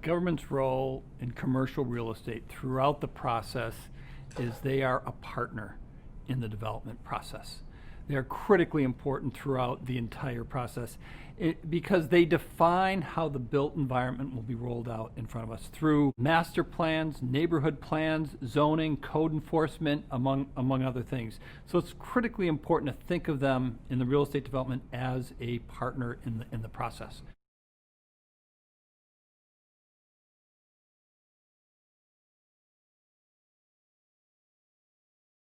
Government's role in commercial real estate throughout the process is they are a partner in the development process. They're critically important throughout the entire process because they define how the built environment will be rolled out in front of us through master plans, neighborhood plans, zoning, code enforcement, among other things. So it's critically important to think of them in the real estate development as a partner in the process.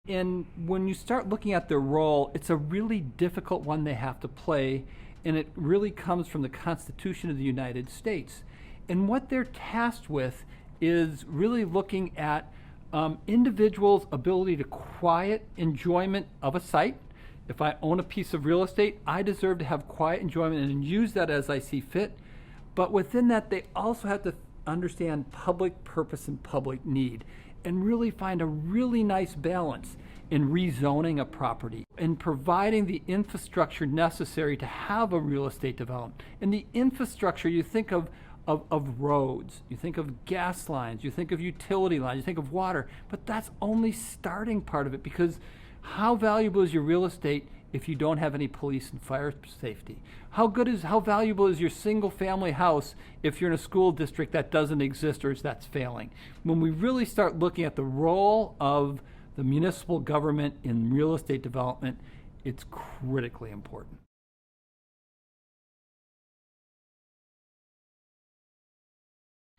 And when you start looking at their role, it's a really difficult one they have to play, and it really comes from the Constitution of the United States. And what they're tasked with is really looking at individuals' ability to quiet enjoyment of a site. If I own a piece of real estate, I deserve to have quiet enjoyment and use that as I see fit. But within that, they also have to understand public purpose and public need, and really find a really nice balance in rezoning a property and providing the infrastructure necessary to have a real estate development. And the infrastructure, you think of roads, you think of gas lines, you think of utility lines, you think of water, but that's only starting part of it, because how valuable is your real estate if you don't have any police and fire safety? How valuable is your single family house if you're in a school district that doesn't exist or that's failing? When we really start looking at the role of the municipal government in real estate development, it's critically important.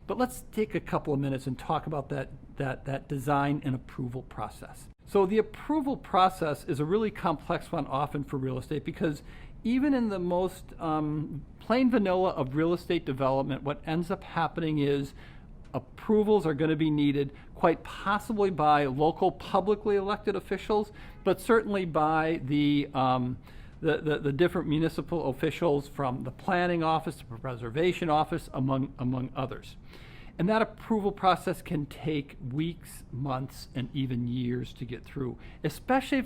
But let's take a couple of minutes and talk about that design and approval process. So the approval process is a really complex one often for real estate, because even in the most plain vanilla of real estate development, what ends up happening is approvals are going to be needed, quite possibly by local publicly elected officials, but certainly by the different municipal officials, from the planning office to the preservation office, among others. And that approval process can take weeks, months, and even years to get through, especially if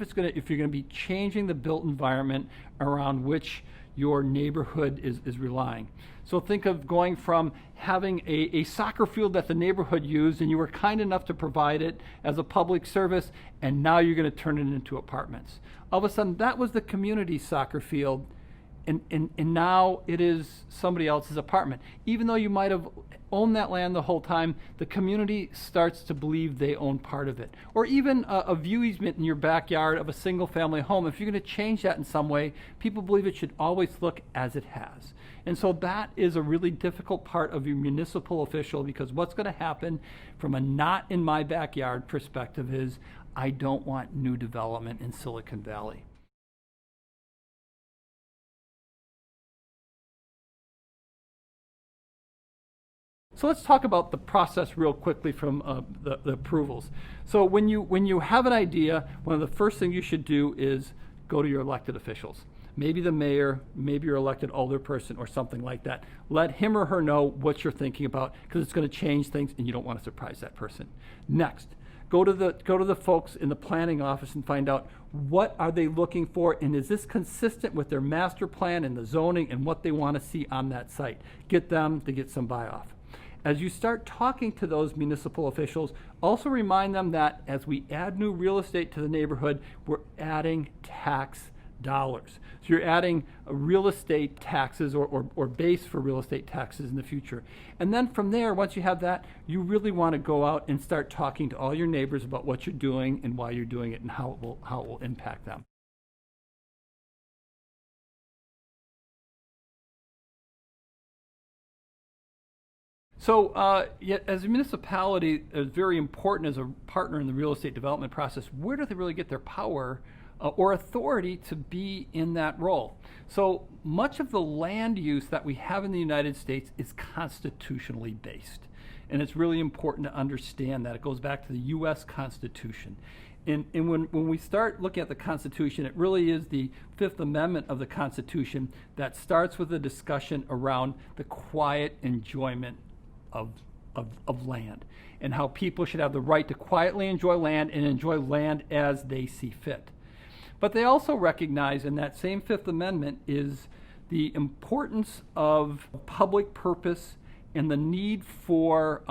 you're going to be changing the built environment around which your neighborhood is relying. So think of going from having a soccer field that the neighborhood used, and you were kind enough to provide it as a public service, and now you're going to turn it into apartments. All of a sudden, that was the community soccer field, and now it is somebody else's apartment. Even though you might have owned that land the whole time, the community starts to believe they own part of it. Or even a view easement in your backyard of a single family home. If you're going to change that in some way, people believe it should always look as it has. And so that is a really difficult part of your municipal official, because what's going to happen from a not in my backyard perspective is, I don't want new development in Silicon Valley. So let's talk about the process real quickly from the approvals. So when you have an idea, one of the first things you should do is go to your elected officials. Maybe the mayor, maybe your elected alderperson or something like that. Let him or her know what you're thinking about, because it's going to change things and you don't want to surprise that person. Next, go to the folks in the planning office and find out what are they looking for, and is this consistent with their master plan and the zoning and what they want to see on that site. Get them to get some buy-off. As you start talking to those municipal officials, also remind them that as we add new real estate to the neighborhood, we're adding tax dollars. So you're adding real estate taxes or base for real estate taxes in the future. And then from there, once you have that, you really want to go out and start talking to all your neighbors about what you're doing and why you're doing it and how it will impact them. So as a municipality, it's very important as a partner in the real estate development process, where do they really get their power or authority to be in that role? So much of the land use that we have in the United States is constitutionally based. And it's really important to understand that. It goes back to the U.S. Constitution. And when we start looking at the Constitution, it really is the Fifth Amendment of the Constitution that starts with a discussion around the quiet enjoyment of land, and how people should have the right to quietly enjoy land and enjoy land as they see fit. But they also recognize in that same Fifth Amendment is the importance of public purpose and the need for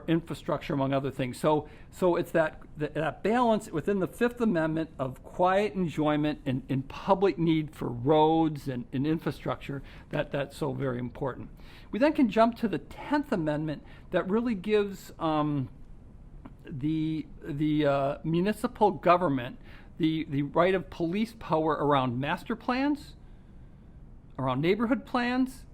infrastructure, among other things. So it's that balance within the Fifth Amendment of quiet enjoyment and public need for roads and infrastructure that's so very important. We then can jump to the 10th Amendment that really gives the municipal government the right of police power around master plans, around neighborhood plans,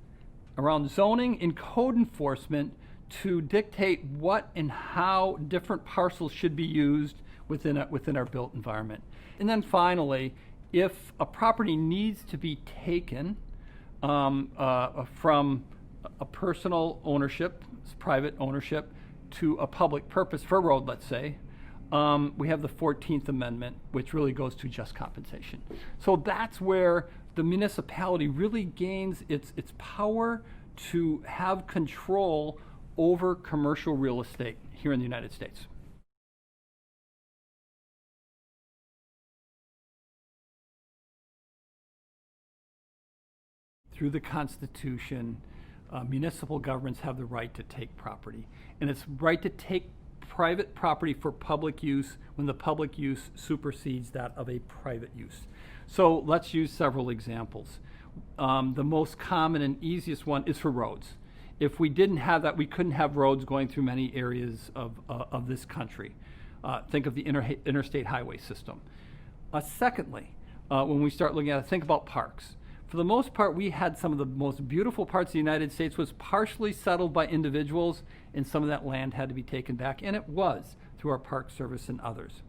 around zoning and code enforcement to dictate what and how different parcels should be used within our built environment. And then finally, if a property needs to be taken from a personal ownership, private ownership, to a public purpose for a road, let's say, we have the 14th Amendment, which really goes to just compensation. So that's where the municipality really gains its power to have control over commercial real estate here in the United States. Through the Constitution, municipal governments have the right to take property. And it's right to take private property for public use when the public use supersedes that of a private use. So let's use several examples. The most common and easiest one is for roads. If we didn't have that, we couldn't have roads going through many areas of this country. Think of the interstate highway system. Secondly, when we start looking at it, think about parks. For the most part, we had some of the most beautiful parts of the United States was partially settled by individuals, and some of that land had to be taken back, and it was through our Park Service and others.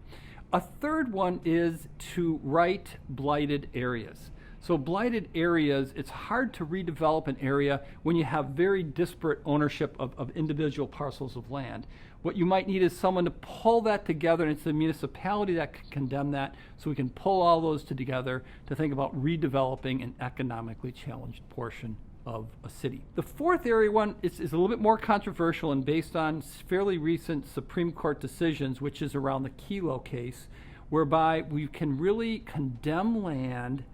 A third one is to right blighted areas. So blighted areas, it's hard to redevelop an area when you have very disparate ownership of individual parcels of land. What you might need is someone to pull that together, and it's the municipality that can condemn that, so we can pull all those together to think about redeveloping an economically challenged portion of a city. The fourth area one is a little bit more controversial and based on fairly recent Supreme Court decisions, which is around the Kelo case, whereby we can really condemn land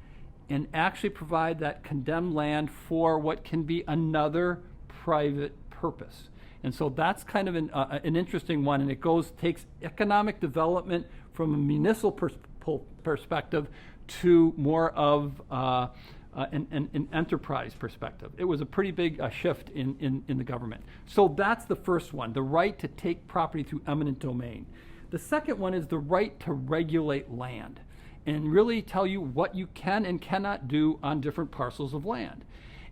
and actually provide that condemned land for what can be another private purpose. And so that's kind of an interesting one, and it takes economic development from a municipal perspective to more of an enterprise perspective. It was a pretty big shift in the government. So that's the first one, the right to take property through eminent domain. The second one is the right to regulate land and really tell you what you can and cannot do on different parcels of land.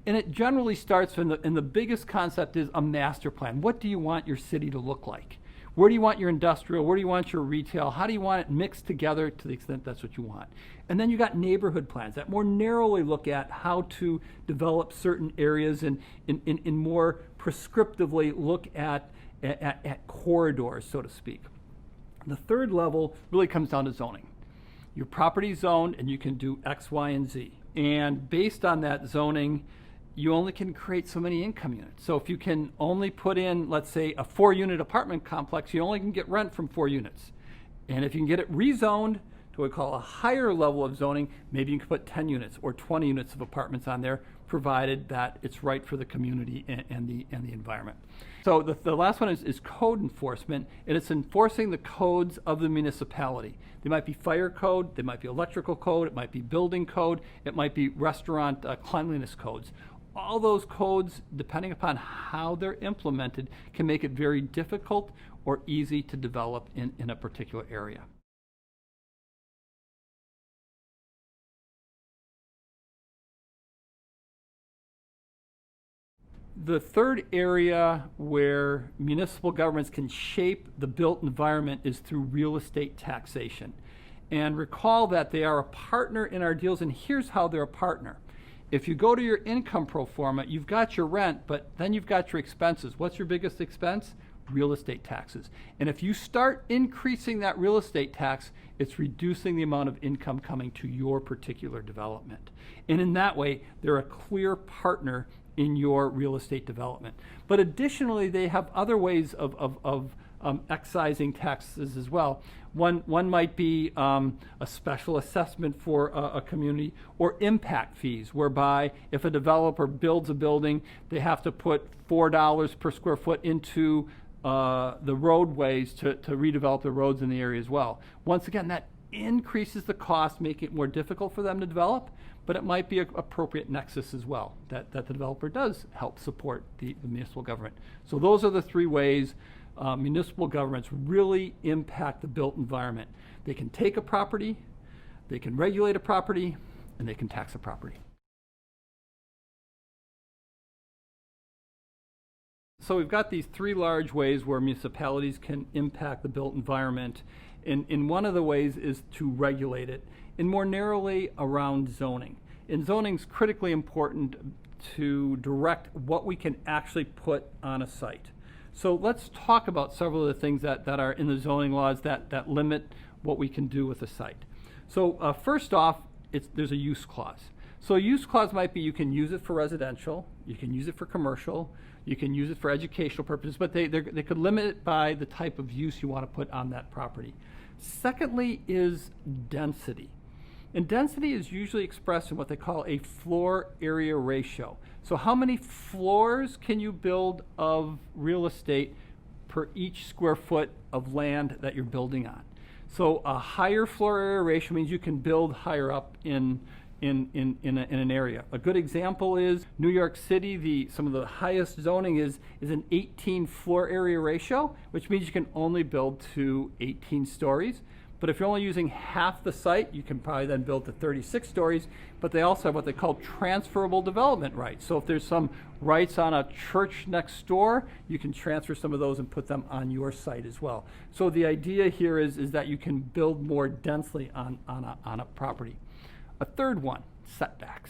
And it generally starts and the biggest concept is a master plan. What do you want your city to look like? Where do you want your industrial? Where do you want your retail? How do you want it mixed together to the extent that's what you want? And then you got neighborhood plans that more narrowly look at how to develop certain areas and more prescriptively look at corridors, so to speak. The third level really comes down to zoning. Your property's zoned and you can do X, Y, and Z. And based on that zoning, you only can create so many income units. So if you can only put in, let's say, a 4-unit apartment complex, you only can get rent from 4 units. And if you can get it rezoned to what we call a higher level of zoning, maybe you can put 10 units or 20 units of apartments on there, provided that it's right for the community and the environment. So the last one is code enforcement, and it's enforcing the codes of the municipality. They might be fire code, they might be electrical code, it might be building code, it might be restaurant cleanliness codes. All those codes, depending upon how they're implemented, can make it very difficult or easy to develop in a particular area. The third area where municipal governments can shape the built environment is through real estate taxation. And recall that they are a partner in our deals, and here's how they're a partner. If you go to your income pro forma, you've got your rent, but then you've got your expenses. What's your biggest expense? Real estate taxes. And if you start increasing that real estate tax, it's reducing the amount of income coming to your particular development. And in that way, they're a clear partner in your real estate development. But additionally, they have other ways of excising taxes as well. One might be a special assessment for a community, or impact fees, whereby if a developer builds a building, they have to put $4 per square foot into the roadways to redevelop the roads in the area as well. Once again, that increases the cost, making it more difficult for them to develop, but it might be an appropriate nexus as well, that the developer does help support the municipal government. So those are the three ways municipal governments really impact the built environment. They can take a property, they can regulate a property, and they can tax a property. So we've got these three large ways where municipalities can impact the built environment. And one of the ways is to regulate it, and more narrowly around zoning. And zoning is critically important to direct what we can actually put on a site. So let's talk about several of the things that are in the zoning laws that limit what we can do with a site. So first off, there's a use clause. So a use clause might be you can use it for residential, you can use it for commercial, you can use it for educational purposes, but they could limit it by the type of use you want to put on that property. Secondly is density. And density is usually expressed in what they call a floor area ratio. So how many floors can you build of real estate per each square foot of land that you're building on? So a higher floor area ratio means you can build higher up in an area. A good example is New York City. Some of the highest zoning is an 18 floor area ratio, which means you can only build to 18 stories. But if you're only using half the site, you can probably then build to 36 stories. But they also have what they call transferable development rights. So if there's some rights on a church next door, you can transfer some of those and put them on your site as well. So the idea here is that you can build more densely on a property. A third one, setbacks.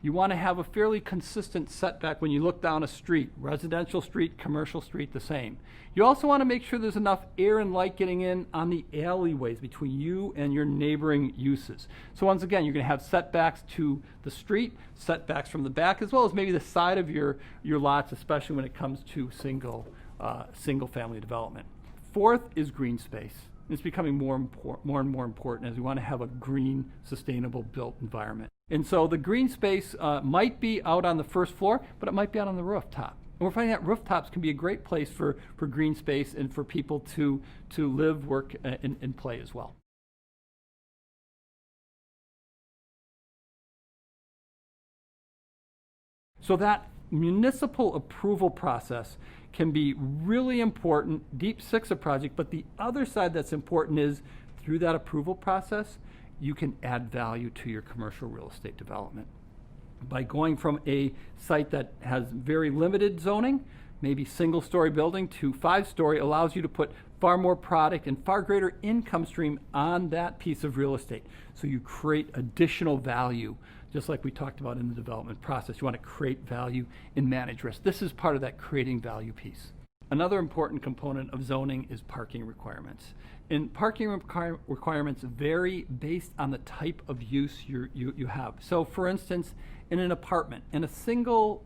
You want to have a fairly consistent setback when you look down a street, residential street, commercial street, the same. You also want to make sure there's enough air and light getting in on the alleyways between you and your neighboring uses. So once again, you're going to have setbacks to the street, setbacks from the back, as well as maybe the side of your lots, especially when it comes to single family development. Fourth is green space. It's becoming more and more important as we want to have a green, sustainable built environment. And so the green space might be out on the first floor, but it might be out on the rooftop. And we're finding that rooftops can be a great place for green space and for people to live, work, and play as well. So that municipal approval process can be really important, deep six a project, but the other side that's important is through that approval process, you can add value to your commercial real estate development. By going from a site that has very limited zoning, maybe single-story building, to 5-story allows you to put far more product and far greater income stream on that piece of real estate. So you create additional value, just like we talked about in the development process. You want to create value and manage risk. This is part of that creating value piece. Another important component of zoning is parking requirements. And parking requirements vary based on the type of use you have. So for instance, in an apartment, in a single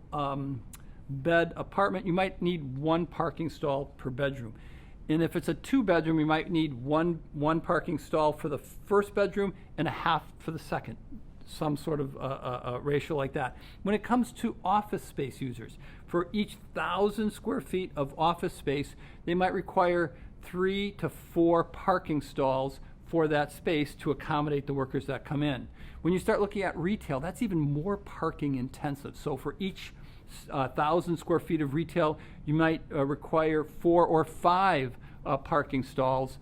bed apartment, you might need one parking stall per bedroom. And if it's a 2-bedroom, you might need one parking stall for the first bedroom and a half for the second. Some sort of ratio like that. When it comes to office space users, for each 1,000 square feet of office space, they might require 3 to 4 parking stalls for that space to accommodate the workers that come in. When you start looking at retail, that's even more parking intensive. So for each 1,000 square feet of retail, you might require 4 or 5 parking stalls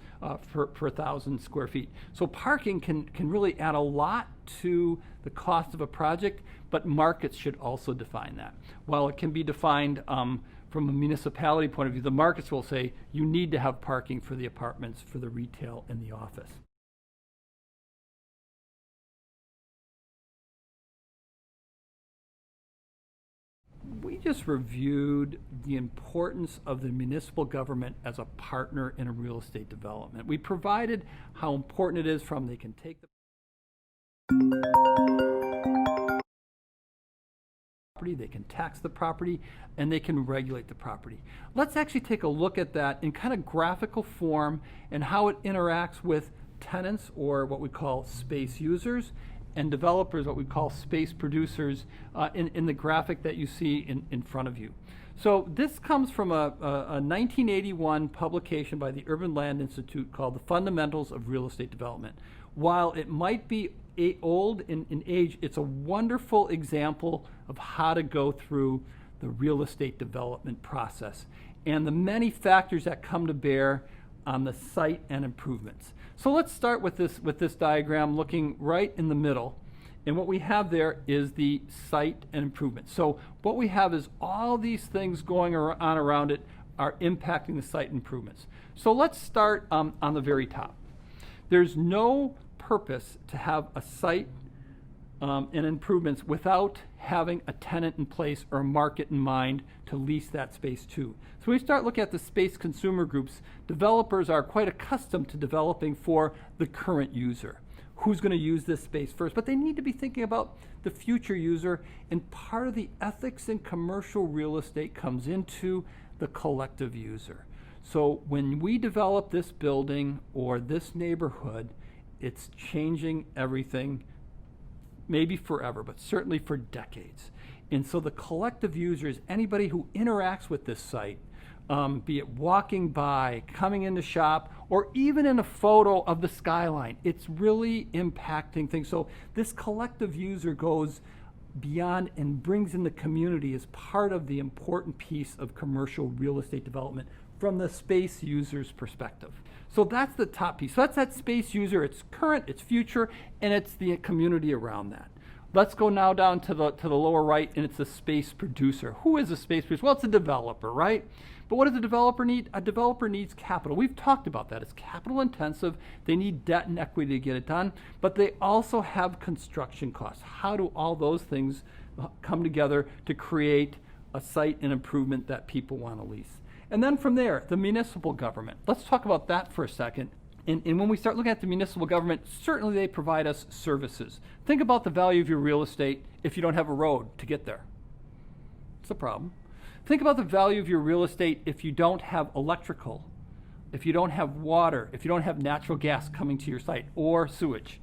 per 1,000 square feet. So parking can really add a lot to the cost of a project, but markets should also define that. While it can be defined from a municipality point of view, the markets will say you need to have parking for the apartments, for the retail, and the office. We just reviewed the importance of the municipal government as a partner in a real estate development. We provided how important it is from they can take the they can tax the property, and they can regulate the property. Let's actually take a look at that in kind of graphical form and how it interacts with tenants, or what we call space users, and developers, what we call space producers, in the graphic that you see in front of you. So this comes from a 1981 publication by the Urban Land Institute called The Fundamentals of Real Estate Development. While it might be old in age, it's a wonderful example of how to go through the real estate development process and the many factors that come to bear on the site and improvements. So let's start with this diagram looking right in the middle. And what we have there is the site and improvement. So what we have is all these things going on around it are impacting the site improvements. So let's start on the very top. There's no purpose to have a site and improvements without having a tenant in place or a market in mind to lease that space to. So when we start looking at the space consumer groups, developers are quite accustomed to developing for the current user. Who's going to use this space first? But they need to be thinking about the future user, and part of the ethics in commercial real estate comes into the collective user. So when we develop this building or this neighborhood, it's changing everything, maybe forever, but certainly for decades. And so the collective user is anybody who interacts with this site, be it walking by, coming in to shop, or even in a photo of the skyline. It's really impacting things. So this collective user goes beyond and brings in the community as part of the important piece of commercial real estate development from the space user's perspective. So that's the top piece. So that's that space user. It's current, it's future, and it's the community around that. Let's go now down to the lower right, and it's a space producer. Who is a space producer? Well, it's a developer, right? But what does a developer need? A developer needs capital. We've talked about that. It's capital intensive. They need debt and equity to get it done, but they also have construction costs. How do all those things come together to create a site and improvement that people want to lease? And then from there, the municipal government. Let's talk about that for a second. And when we start looking at the municipal government, certainly they provide us services. Think about the value of your real estate if you don't have a road to get there. It's a problem. Think about the value of your real estate if you don't have electrical, if you don't have water, if you don't have natural gas coming to your site, or sewage.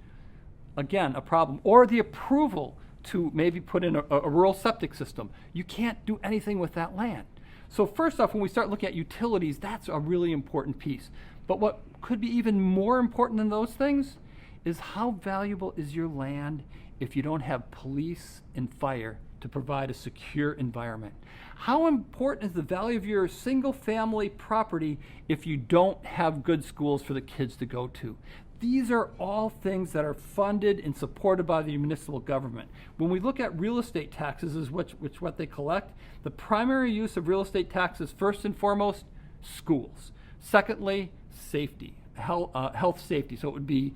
Again, a problem. Or the approval to maybe put in a rural septic system. You can't do anything with that land. So first off, when we start looking at utilities, that's a really important piece. But what could be even more important than those things is how valuable is your land if you don't have police and fire to provide a secure environment? How important is the value of your single family property if you don't have good schools for the kids to go to? These are all things that are funded and supported by the municipal government. When we look at real estate taxes, is what they collect. The primary use of real estate taxes, first and foremost, schools. Secondly, safety, health safety. So it would be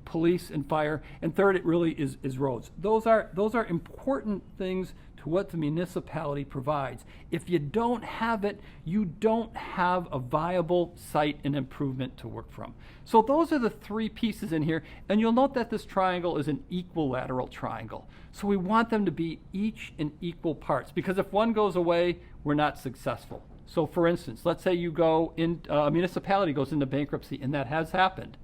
police and fire. And third, it really is roads. Those are important things to what the municipality provides. If you don't have it, you don't have a viable site and improvement to work from. So those are the three pieces in here, and you'll note that this triangle is an equilateral triangle. So we want them to be each in equal parts, because if one goes away, we're not successful. So for instance, let's say you go in, a municipality goes into bankruptcy, and that has happened,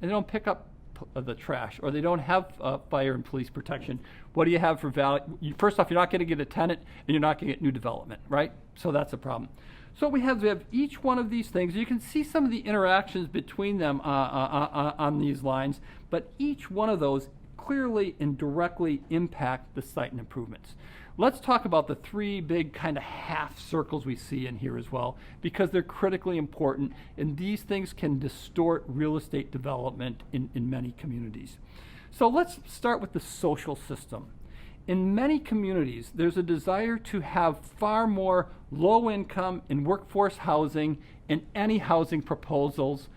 and they don't pick up the trash, or they don't have fire and police protection. What do you have for value? First off, you're not going to get a tenant, and you're not going to get new development, right? So that's a problem. So we have each one of these things. You can see some of the interactions between them on these lines, but each one of those clearly and directly impact the site and improvements. Let's talk about the three big kind of half circles we see in here as well, because they're critically important, and these things can distort real estate development in many communities. So let's start with the social system. In many communities, there's a desire to have far more low-income and workforce housing and any housing proposals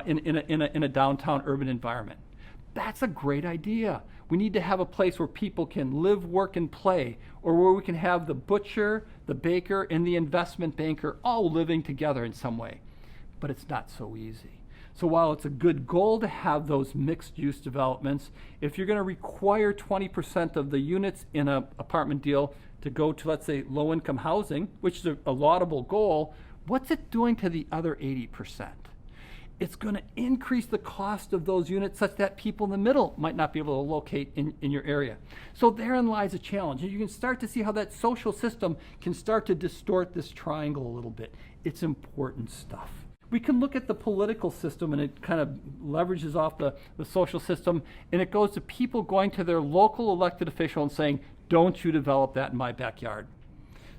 in a downtown urban environment. That's a great idea. We need to have a place where people can live, work, and play, or where we can have the butcher, the baker, and the investment banker all living together in some way. But it's not so easy. So while it's a good goal to have those mixed-use developments, if you're going to require 20% of the units in an apartment deal to go to, let's say, low-income housing, which is a laudable goal, what's it doing to the other 80%? It's going to increase the cost of those units such that people in the middle might not be able to locate in your area. So therein lies a challenge. And you can start to see how that social system can start to distort this triangle a little bit. It's important stuff. We can look at the political system, and it kind of leverages off the social system, and it goes to people going to their local elected official and saying, don't you develop that in my backyard.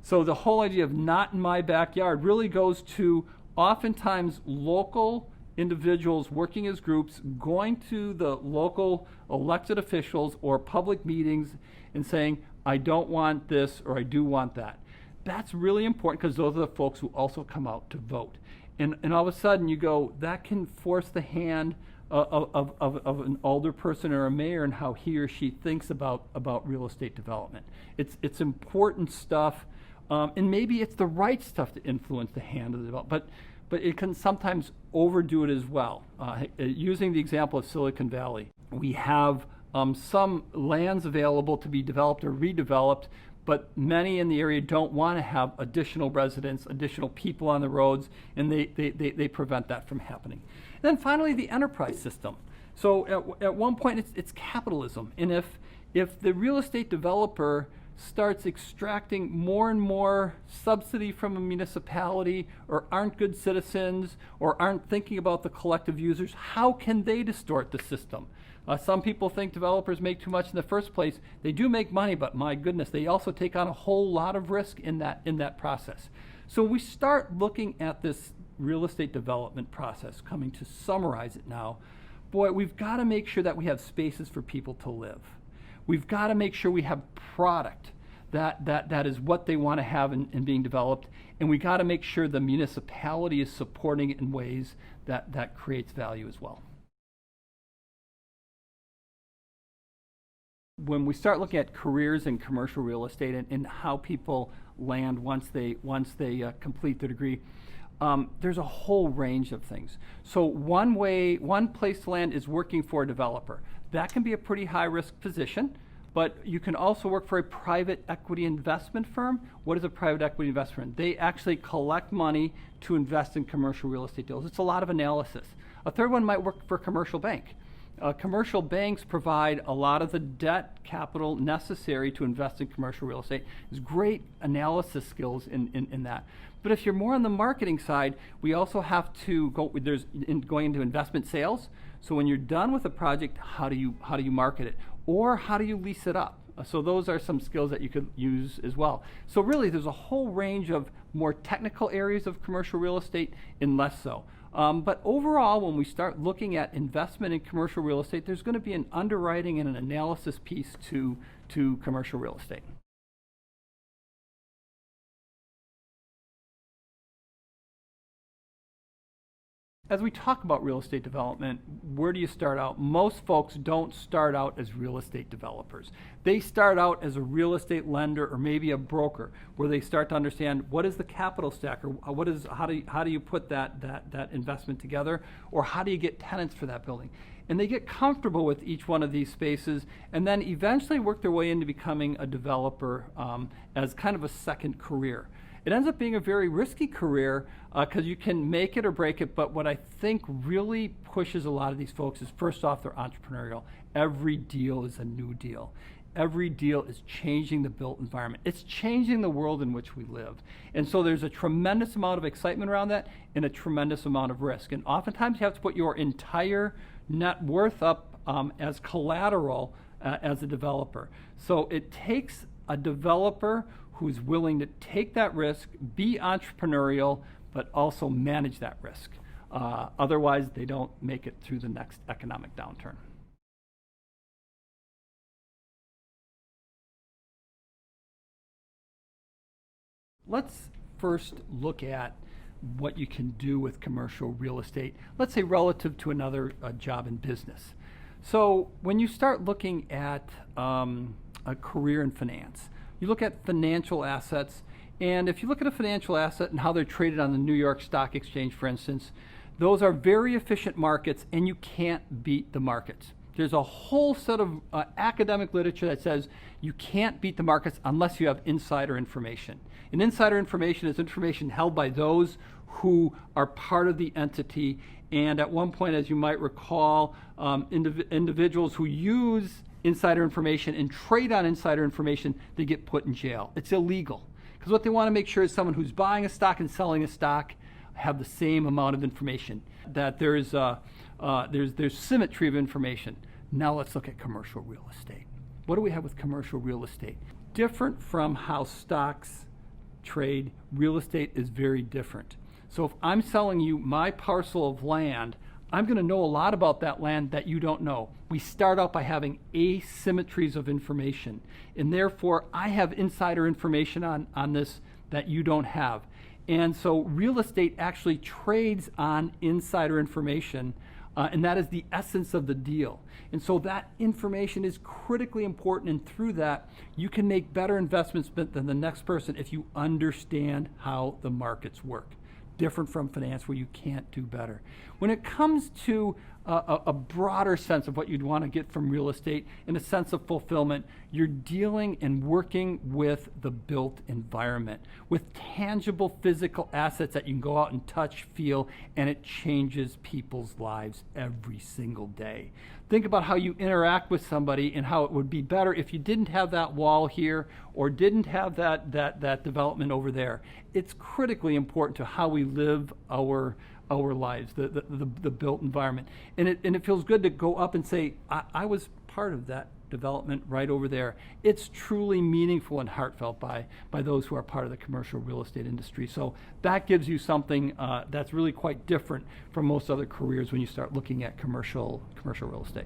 So the whole idea of not in my backyard really goes to oftentimes local individuals working as groups going to the local elected officials or public meetings and saying, I don't want this or I do want that. That's really important because those are the folks who also come out to vote. And all of a sudden you go, that can force the hand of an older person or a mayor and how he or she thinks about real estate development. It's important stuff, and maybe it's the right stuff to influence the hand of the development. But it can sometimes overdo it as well. Using the example of Silicon Valley, we have some lands available to be developed or redeveloped, but many in the area don't want to have additional residents, additional people on the roads, and they prevent that from happening. And then finally, the enterprise system. So at one point, it's capitalism. And if the real estate developer starts extracting more and more subsidy from a municipality, or aren't good citizens, or aren't thinking about the collective users, how can they distort the system? Some people think developers make too much in the first place. They do make money, but my goodness, they also take on a whole lot of risk in that process. So we start looking at this real estate development process, coming to summarize it now. Boy, we've got to make sure that we have spaces for people to live. We've got to make sure we have product that is what they want to have in being developed, and we got to make sure the municipality is supporting it in ways that creates value as well. When we start looking at careers in commercial real estate and how people land once they complete their degree, there's a whole range of things. So one place to land is working for a developer. That can be a pretty high risk position, but you can also work for a private equity investment firm. What is a private equity investment firm? They actually collect money to invest in commercial real estate deals. It's a lot of analysis. A third one might work for a commercial bank. Commercial banks provide a lot of the debt capital necessary to invest in commercial real estate. There's great analysis skills in that. But if you're more on the marketing side, we also have to go going into investment sales. So when you're done with a project, how do you market it? Or how do you lease it up? So those are some skills that you could use as well. So really, there's a whole range of more technical areas of commercial real estate and less so. But overall, when we start looking at investment in commercial real estate, there's going to be an underwriting and an analysis piece to commercial real estate. As we talk about real estate development, where do you start out? Most folks don't start out as real estate developers. They start out as a real estate lender or maybe a broker, where they start to understand what is the capital stack, or how do you put that investment together, or how do you get tenants for that building. And they get comfortable with each one of these spaces and then eventually work their way into becoming a developer as kind of a second career. It ends up being a very risky career because you can make it or break it, but what I think really pushes a lot of these folks is, first off, they're entrepreneurial. Every deal is a new deal. Every deal is changing the built environment. It's changing the world in which we live. And so there's a tremendous amount of excitement around that and a tremendous amount of risk. And oftentimes you have to put your entire net worth up as collateral as a developer. So it takes a developer who's willing to take that risk, be entrepreneurial, but also manage that risk. Otherwise, they don't make it through the next economic downturn. Let's first look at what you can do with commercial real estate, let's say relative to another job in business. So when you start looking at a career in finance, you look at financial assets, and if you look at a financial asset and how they're traded on the New York Stock Exchange, for instance, those are very efficient markets, and you can't beat the markets. There's a whole set of academic literature that says you can't beat the markets unless you have insider information. And insider information is information held by those who are part of the entity. And at one point, as you might recall, individuals who use insider information and trade on insider information, they get put in jail. It's illegal. Because what they want to make sure is someone who's buying a stock and selling a stock have the same amount of information, that there's symmetry of information. Now let's look at commercial real estate. What do we have with commercial real estate? Different from how stocks trade, real estate is very different. So if I'm selling you my parcel of land, I'm going to know a lot about that land that you don't know. We start out by having asymmetries of information, and therefore I have insider information on this that you don't have. And so real estate actually trades on insider information, and that is the essence of the deal. And so that information is critically important, and through that, you can make better investments than the next person if you understand how the markets work. Different from finance, where you can't do better. When it comes to a broader sense of what you'd want to get from real estate, in a sense of fulfillment, you're dealing and working with the built environment, with tangible physical assets that you can go out and touch, feel, and it changes people's lives every single day. Think about how you interact with somebody and how it would be better if you didn't have that wall here or didn't have that development over there. It's critically important to how we live our lives, the built environment. And it feels good to go up and say, I was part of that development right over there. It's truly meaningful and heartfelt by those who are part of the commercial real estate industry. So that gives you something that's really quite different from most other careers when you start looking at commercial real estate.